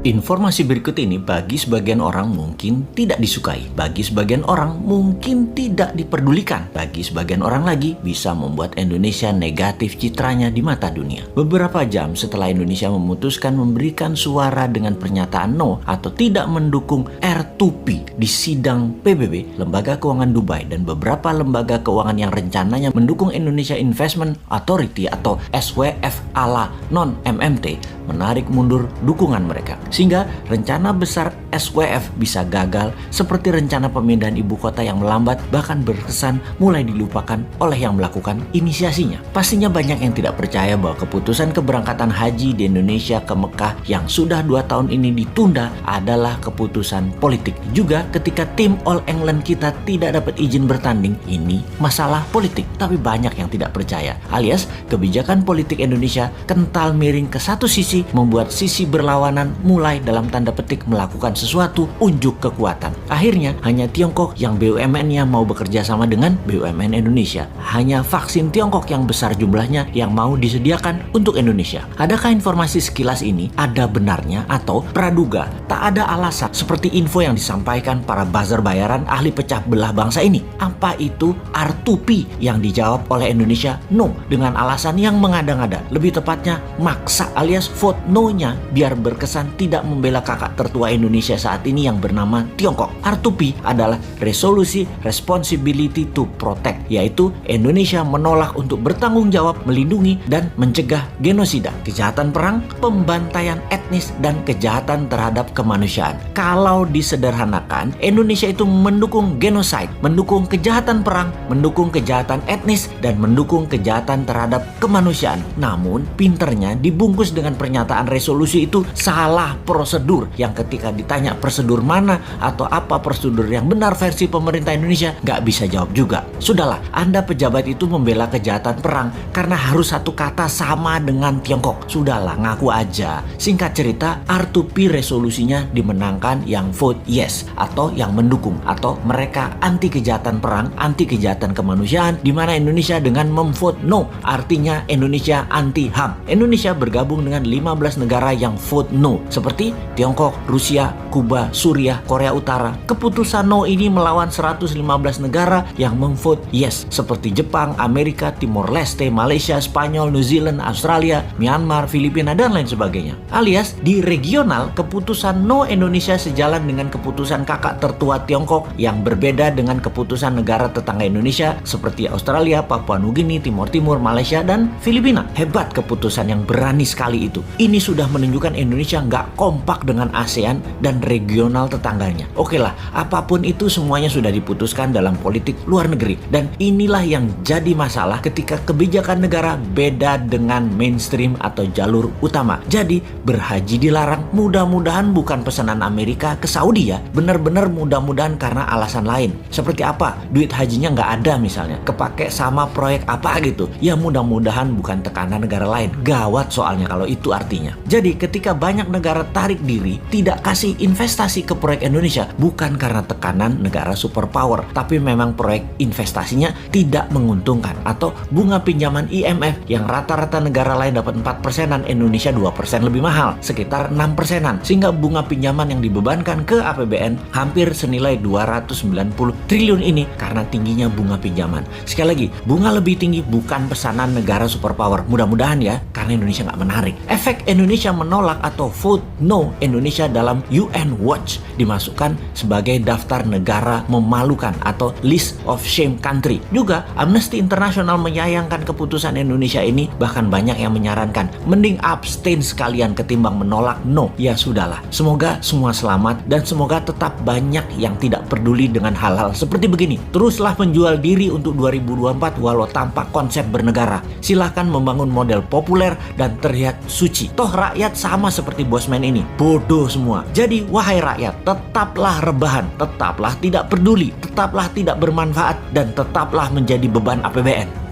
Informasi berikut ini bagi sebagian orang mungkin tidak disukai, bagi sebagian orang mungkin tidak diperdulikan, bagi sebagian orang lagi bisa membuat Indonesia negatif citranya di mata dunia. Beberapa jam setelah Indonesia memutuskan memberikan suara dengan pernyataan no atau tidak mendukung R2P di sidang PBB, Lembaga Keuangan Dubai dan beberapa lembaga keuangan yang rencananya mendukung Indonesia Investment Authority atau SWF ala non-MMT menarik mundur dukungan mereka. Sehingga rencana besar SWF bisa gagal seperti rencana pemindahan ibu kota yang melambat bahkan berkesan mulai dilupakan oleh yang melakukan inisiasinya. Pastinya banyak yang tidak percaya bahwa keputusan keberangkatan haji di Indonesia ke Mekah yang sudah 2 tahun ini ditunda adalah keputusan politik. Juga ketika tim All England kita tidak dapat izin bertanding, ini masalah politik. Tapi banyak yang tidak percaya, alias kebijakan politik Indonesia kental miring ke satu sisi membuat sisi berlawanan mulai dalam tanda petik melakukan sesuatu unjuk kekuatan. Akhirnya hanya Tiongkok yang BUMN-nya mau bekerja sama dengan BUMN Indonesia. Hanya vaksin Tiongkok yang besar jumlahnya yang mau disediakan untuk Indonesia. Adakah informasi sekilas ini ada benarnya atau praduga tak ada alasan seperti info yang disampaikan para buzzer bayaran ahli pecah belah bangsa ini? Apa itu R2P yang dijawab oleh Indonesia no dengan alasan yang mengada-ngada, lebih tepatnya maksa alias vote no-nya biar berkesan tidak membela kakak tertua Indonesia saat ini yang bernama Tiongkok. R2P adalah Resolusi Responsibility to Protect, yaitu Indonesia menolak untuk bertanggung jawab melindungi dan mencegah genosida, kejahatan perang, pembantaian etnis, dan kejahatan terhadap kemanusiaan. Kalau disederhanakan, Indonesia itu mendukung genocide, mendukung kejahatan perang, mendukung kejahatan etnis, dan mendukung kejahatan terhadap kemanusiaan. Namun, pinternya dibungkus dengan pernyataan resolusi itu salah prosedur, yang ketika ditanya prosedur mana atau apa prosedur yang benar versi pemerintah Indonesia, nggak bisa jawab juga. Sudahlah, Anda pejabat itu membela kejahatan perang karena harus satu kata sama dengan Tiongkok. Sudahlah, ngaku aja. Singkat cerita, R2P resolusinya dimenangkan yang vote yes atau yang mendukung, atau mereka anti kejahatan perang, anti kejahatan kemanusiaan, di mana Indonesia dengan memvote no, artinya Indonesia anti HAM. Indonesia bergabung dengan 15 negara yang vote no, seperti Tiongkok, Rusia, Kuba, Suriah, Korea Utara. Keputusan no ini melawan 115 negara yang memvote yes, seperti Jepang, Amerika, Timor Leste, Malaysia, Spanyol, New Zealand, Australia, Myanmar, Filipina, dan lain sebagainya. Alias di regional, keputusan no Indonesia sejalan dengan keputusan kakak tertua Tiongkok yang berbeda dengan keputusan negara tetangga Indonesia seperti Australia, Papua Nugini, Timor Timur, Malaysia, dan Filipina. Hebat keputusan yang berani sekali itu. Ini sudah menunjukkan Indonesia nggak kompak dengan ASEAN dan regional tetangganya. Oke lah, apapun itu semuanya sudah diputuskan dalam politik luar negeri. Dan inilah yang jadi masalah ketika kebijakan negara beda dengan mainstream atau jalur utama. Jadi berhaji dilarang, mudah-mudahan bukan pesanan Amerika ke Saudi ya. Benar-benar mudah-mudahan karena alasan lain. Seperti apa? Duit hajinya nggak ada misalnya. Kepake sama proyek apa gitu. Ya mudah-mudahan bukan tekanan negara lain. Gawat soalnya kalau itu artinya. Jadi ketika banyak negara tarik diri, tidak kasih investasi ke proyek Indonesia, bukan karena tekanan negara superpower, tapi memang proyek investasinya tidak menguntungkan, atau bunga pinjaman IMF yang rata-rata negara lain dapat 4%-an, Indonesia 2% lebih mahal, sekitar 6%-an, sehingga bunga pinjaman yang dibebankan ke APBN hampir senilai 290 triliun ini karena tingginya bunga pinjaman. Sekali lagi, bunga lebih tinggi bukan pesanan negara superpower, mudah-mudahan ya, karena Indonesia nggak menarik. Efek Indonesia menolak atau vote no Indonesia dalam UN Watch dimasukkan sebagai daftar negara memalukan atau list of shame country. Juga Amnesty International menyayangkan keputusan Indonesia ini, bahkan banyak yang menyarankan mending abstain sekalian ketimbang menolak no. Ya sudahlah, semoga semua selamat dan semoga tetap banyak yang tidak peduli dengan hal-hal seperti begini. Teruslah menjual diri untuk 2024 walau tanpa konsep bernegara. Silahkan membangun model populer dan terlihat suci. Toh rakyat sama seperti bosman ini, bodoh semua. Jadi wahai rakyat, tetaplah rebahan, tetaplah tidak peduli, tetaplah tidak bermanfaat, dan tetaplah menjadi beban APBN.